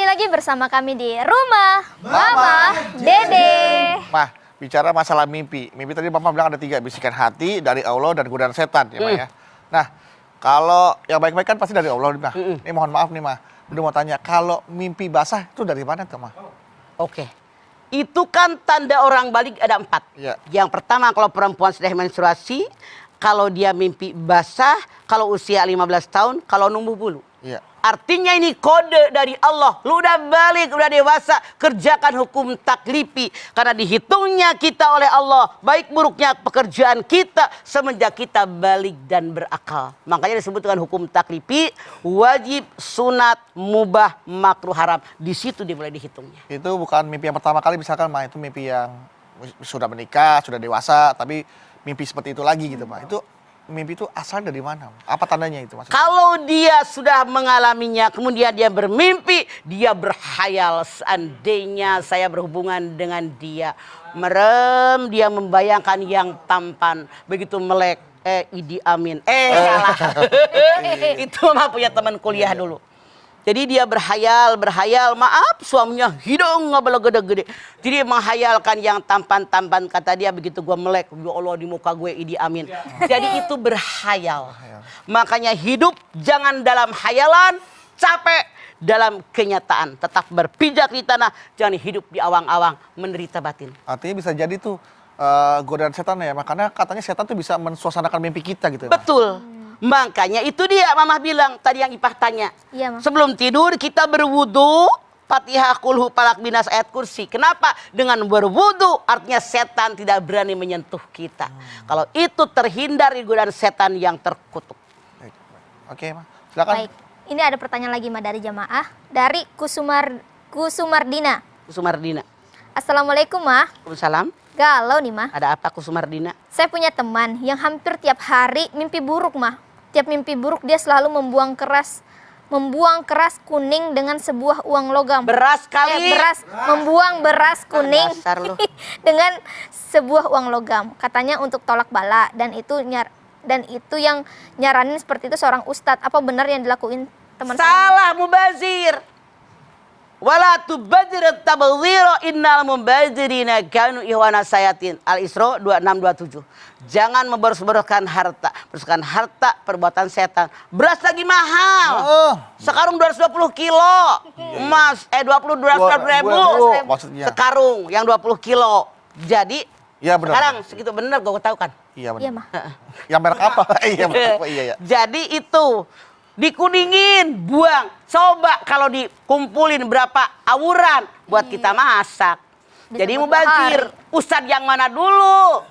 lagi bersama kami di Rumah Mama Dede. Mah, bicara masalah mimpi. Mimpi tadi Mama bilang ada 3, bisikan hati, dari Allah, dan godaan setan ya, Ma ya. Nah, kalau yang baik-baik kan pasti dari Allah, Mah. Ini mohon maaf nih, Mah. Udah mau tanya, kalau mimpi basah itu dari mana tuh, Mah? Oke. Itu kan tanda orang balik ada 4. Iya. Yang pertama kalau perempuan sudah menstruasi, kalau dia mimpi basah, kalau usia 15 tahun, kalau numbuh bulu. Iya. Artinya ini kode dari Allah. Lu udah balik, udah dewasa, kerjakan hukum taklifi. Karena dihitungnya kita oleh Allah, baik buruknya pekerjaan kita semenjak kita balik dan berakal. Makanya disebut dengan hukum taklifi, wajib, sunat, mubah, makruh, haram. Di situ dimulai dihitungnya. Itu bukan mimpi yang pertama kali, misalkan, Ma. Itu mimpi yang sudah menikah, sudah dewasa, tapi mimpi seperti itu lagi gitu, Ma. Itu mimpi itu asal dari mana? Apa tandanya itu, Mas? Kalau dia sudah mengalaminya, kemudian dia bermimpi, dia berhayal seandainya saya berhubungan dengan dia. Merem, dia membayangkan yang tampan, begitu melek, Idi Amin. Salah. Itu mah punya teman kuliah dulu. Jadi dia berhayal, maaf suaminya hidung nggak gede-gede. Jadi menghayalkan yang tampan-tampan, kata dia begitu gua melek, ya Allah di muka gue Idi Amin. Jadi itu berhayal. Makanya hidup jangan dalam hayalan, capek dalam kenyataan. Tetap berpijak di tanah, jangan hidup di awang-awang, menderita batin. Artinya bisa jadi tuh godaan setan ya, makanya katanya setan tuh bisa mensuasanakan mimpi kita gitu ya, Ma? Betul. Makanya itu dia Mama bilang tadi yang Ipah tanya. Iya, Ma. Sebelum tidur kita berwudu, Fatihah, Kulhu, Falak, Binas, ayat kursi. Kenapa? Dengan berwudu artinya setan tidak berani menyentuh kita. Kalau itu terhindar dari godaan setan yang terkutuk. Baik. Oke, Ma. Silakan. Baik, ini ada pertanyaan lagi, Ma, dari jamaah. Dari Kusumardina. Kusumardina. Assalamualaikum, Ma. Waalaikumsalam. Galau nih, Ma. Ada apa Kusumardina? Saya punya teman yang hampir tiap hari mimpi buruk, Ma. Tiap mimpi buruk dia selalu membuang keras kuning dengan sebuah uang logam. Beras kali. Membuang beras kuning Dasar lu. dengan sebuah uang logam. Katanya untuk tolak bala, dan itu yang nyaranin seperti itu seorang ustadz. Apa benar yang dilakuin teman saya? Salah, mubazir. Wala tubadzir tabdzira innal mubadzirina kanu ikhwana sayatin. Al-Isra 2627. Jangan memboros-boroskan harta. Boroskan harta perbuatan setan. Beras lagi mahal. Sekarung 220 kilo. Emas 220 ribu. Maksudnya. Sekarung yang 20 kilo. Jadi Iya benar. sekarang segitu benar gue tahu kan. Iya Iya, benar. Ma. Yang merek apa? Iya merek apa? Iya ya. Jadi itu dikuningin, buang. Coba kalau dikumpulin berapa awuran buat kita masak. Bisa Jadi buat mubazir. 2 hari. Ustadz yang mana dulu?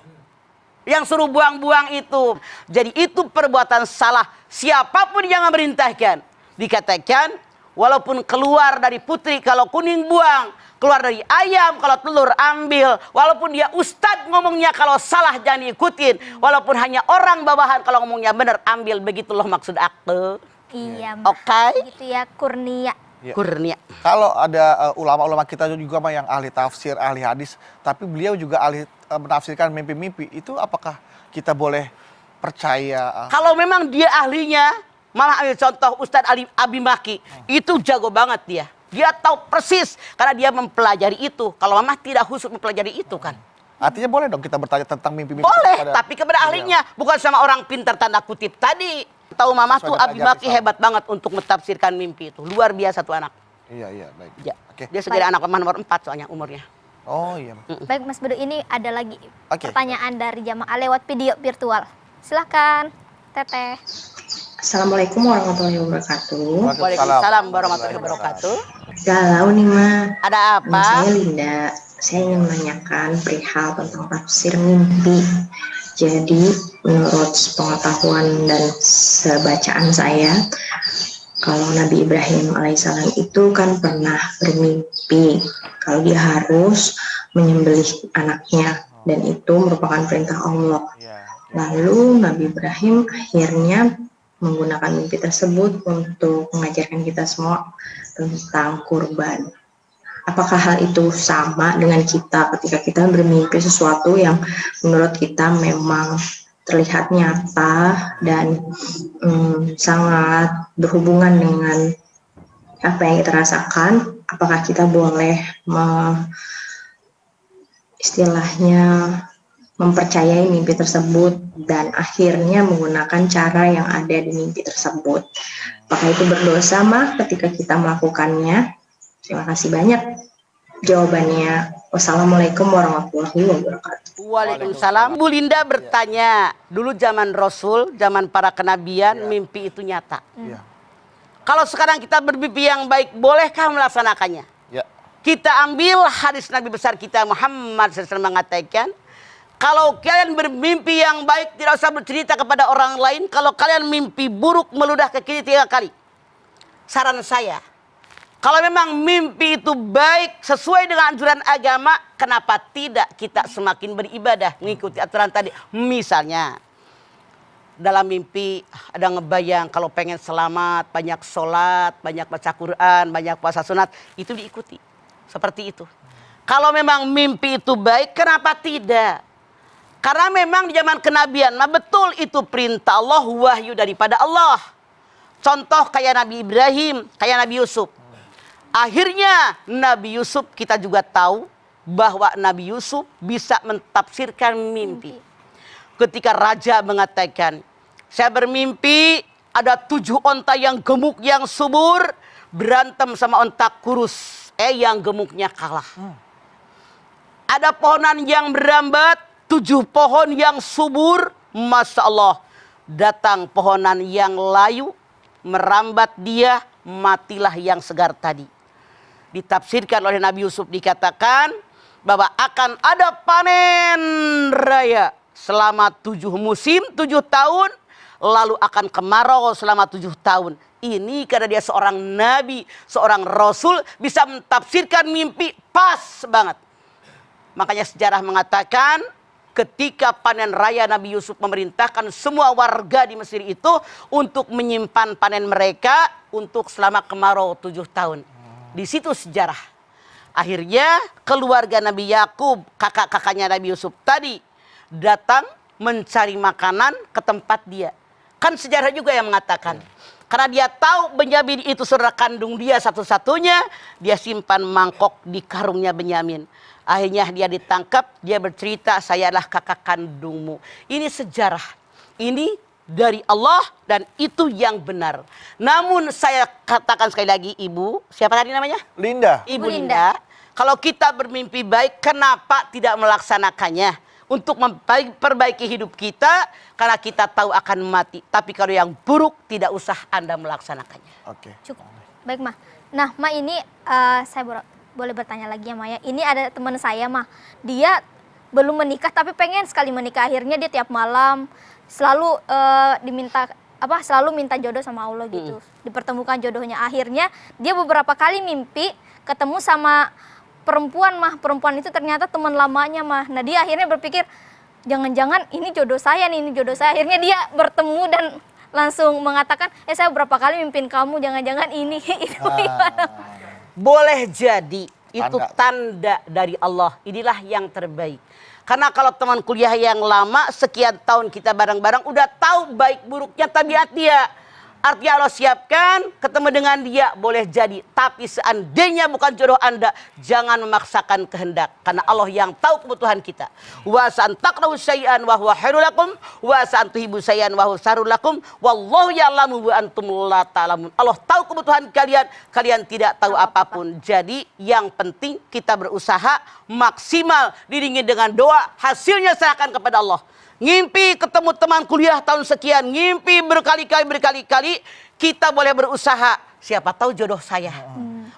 Yang suruh buang-buang itu. Jadi itu perbuatan salah. Siapapun yang memerintahkan. Dikatakan walaupun keluar dari putri kalau kuning buang. Keluar dari ayam kalau telur ambil. Walaupun dia ustadz ngomongnya kalau salah jangan diikutin. Walaupun hanya orang bawahan kalau ngomongnya benar ambil. Begitulah maksud aku. Iya, Ma. Oke. Gitu ya, Kurnia. Ya. Kurnia. Kalau ada ulama-ulama kita juga, Ma, yang ahli tafsir, ahli hadis, tapi beliau juga ahli menafsirkan mimpi-mimpi, itu apakah kita boleh percaya? Kalau memang dia ahlinya, malah ambil contoh Ustadz Ali Abi Maki, itu jago banget dia. Dia tahu persis karena dia mempelajari itu. Kalau Mama tidak khusus mempelajari itu kan. Artinya boleh dong kita bertanya tentang mimpi-mimpi? Boleh, tapi kepada ahlinya, bukan sama orang pintar tanda kutip tadi. Tahu Mama tuh Abi Maki hebat banget untuk mentafsirkan mimpi itu. Luar biasa tuh anak. Iya, baik. Ya. Oke. Dia segera anak nomor 4 soalnya umurnya. Oh iya. Baik, Mas Bedu, ini ada lagi Oke. pertanyaan dari jamaah lewat video virtual. Silakan, Teteh. Assalamualaikum warahmatullahi wabarakatuh. Waalaikumsalam warahmatullahi wabarakatuh. Galau nih, Ma. Ada apa? Saya Linda. Saya ingin menanyakan perihal tentang tafsir mimpi. Jadi, menurut pengetahuan dan sebacaan saya, kalau Nabi Ibrahim alaihissalam itu kan pernah bermimpi kalau dia harus menyembelih anaknya, dan itu merupakan perintah Allah. Lalu Nabi Ibrahim akhirnya menggunakan mimpi tersebut untuk mengajarkan kita semua tentang kurban. Apakah hal itu sama dengan kita ketika kita bermimpi sesuatu yang menurut kita memang terlihat nyata dan sangat berhubungan dengan apa yang kita rasakan, apakah kita boleh istilahnya mempercayai mimpi tersebut dan akhirnya menggunakan cara yang ada di mimpi tersebut. Apakah itu berdosa mah ketika kita melakukannya? Terima kasih banyak jawabannya. Wassalamualaikum warahmatullahi wabarakatuh. Waalaikumsalam. Bu Linda bertanya, dulu zaman Rasul, zaman para kenabian, mimpi itu nyata. Iya. Kalau sekarang kita bermimpi yang baik, bolehkah melaksanakannya? Ya. Kita ambil hadis Nabi besar kita Muhammad SAW mengatakan, kalau kalian bermimpi yang baik, tidak usah bercerita kepada orang lain. Kalau kalian mimpi buruk, meludah ke kiri 3 kali. Saran saya, kalau memang mimpi itu baik, sesuai dengan anjuran agama, kenapa tidak kita semakin beribadah, mengikuti aturan tadi. Misalnya, dalam mimpi ada ngebayang kalau pengen selamat, banyak sholat, banyak baca Quran, banyak puasa sunat, itu diikuti. Seperti itu. Kalau memang mimpi itu baik, kenapa tidak? Karena memang di zaman kenabian, betul itu perintah Allah, wahyu daripada Allah. Contoh kayak Nabi Ibrahim, kayak Nabi Yusuf. Akhirnya Nabi Yusuf kita juga tahu bahwa Nabi Yusuf bisa mentafsirkan mimpi. Ketika raja mengatakan, saya bermimpi ada 7 onta yang gemuk yang subur berantem sama onta kurus. Yang gemuknya kalah. Ada pohonan yang berambat, 7 pohon yang subur, Masya Allah. Datang pohonan yang layu, merambat dia, matilah yang segar tadi. Ditafsirkan oleh Nabi Yusuf, dikatakan bahwa akan ada panen raya selama 7 musim, 7 tahun, lalu akan kemarau selama 7 tahun. Ini karena dia seorang nabi, seorang rasul, bisa mentafsirkan mimpi pas banget. Makanya sejarah mengatakan, ketika panen raya Nabi Yusuf memerintahkan semua warga di Mesir itu untuk menyimpan panen mereka untuk selama kemarau 7 tahun. Di situ sejarah. Akhirnya keluarga Nabi Yakub, kakak-kakaknya Nabi Yusuf tadi datang mencari makanan ke tempat dia. Kan sejarah juga yang mengatakan. Karena dia tahu Benyamin itu saudara kandung dia satu-satunya, dia simpan mangkok di karungnya Benyamin. Akhirnya dia ditangkap, dia bercerita, saya adalah kakak kandungmu. Ini sejarah. Ini dari Allah dan itu yang benar. Namun saya katakan sekali lagi, Ibu, siapa tadi namanya? Linda. Ibu Linda. Kalau kita bermimpi baik, kenapa tidak melaksanakannya? Untuk memperbaiki hidup kita, karena kita tahu akan mati. Tapi kalau yang buruk, tidak usah Anda melaksanakannya. Oke. Cukup. Baik, Ma. Nah, Ma, ini saya boleh bertanya lagi ya, Maya. Ini ada teman saya, mah. Dia belum menikah tapi pengen sekali menikah. Akhirnya dia tiap malam selalu selalu minta jodoh sama Allah gitu. Dipertemukan jodohnya. Akhirnya dia beberapa kali mimpi ketemu sama perempuan, mah. Perempuan itu ternyata teman lamanya, mah. Nah, dia akhirnya berpikir, jangan-jangan ini jodoh saya nih, ini jodoh saya. Akhirnya dia bertemu dan langsung mengatakan, saya berapa kali mimpin kamu, jangan-jangan ini. Itu gimana? Boleh jadi itu tanda dari Allah. Inilah yang terbaik. Karena kalau teman kuliah yang lama, sekian tahun kita bareng-bareng, udah tahu baik buruknya tabiat dia. Artinya Allah siapkan, ketemu dengan dia, boleh jadi. Tapi seandainya bukan jodoh Anda, jangan memaksakan kehendak. Karena Allah yang tahu kebutuhan kita. Wa sa'an takrahu syai'an wa huwa khairul lakum, wa sa'an tuhibu syai'an wa huwa syarrul lakum, wallahu ya'lamu wa antum la ta'lamun. Allah tahu kebutuhan kalian, kalian tidak tahu apapun. Jadi yang penting kita berusaha maksimal, diiringi dengan doa, hasilnya serahkan kepada Allah. Ngimpi ketemu teman kuliah tahun sekian, ngimpi berkali-kali, kita boleh berusaha. Siapa tahu jodoh saya.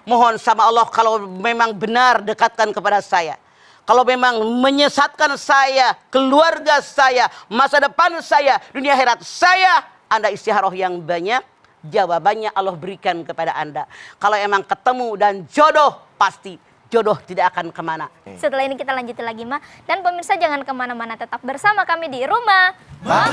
Mohon sama Allah kalau memang benar dekatkan kepada saya. Kalau memang menyesatkan saya, keluarga saya, masa depan saya, dunia akhirat saya, Anda istikharah yang banyak, jawabannya Allah berikan kepada Anda. Kalau emang ketemu dan jodoh, pasti jodoh tidak akan kemana. Setelah ini kita lanjutin lagi, Ma. Dan pemirsa jangan kemana-mana, tetap bersama kami di Rumah Mama.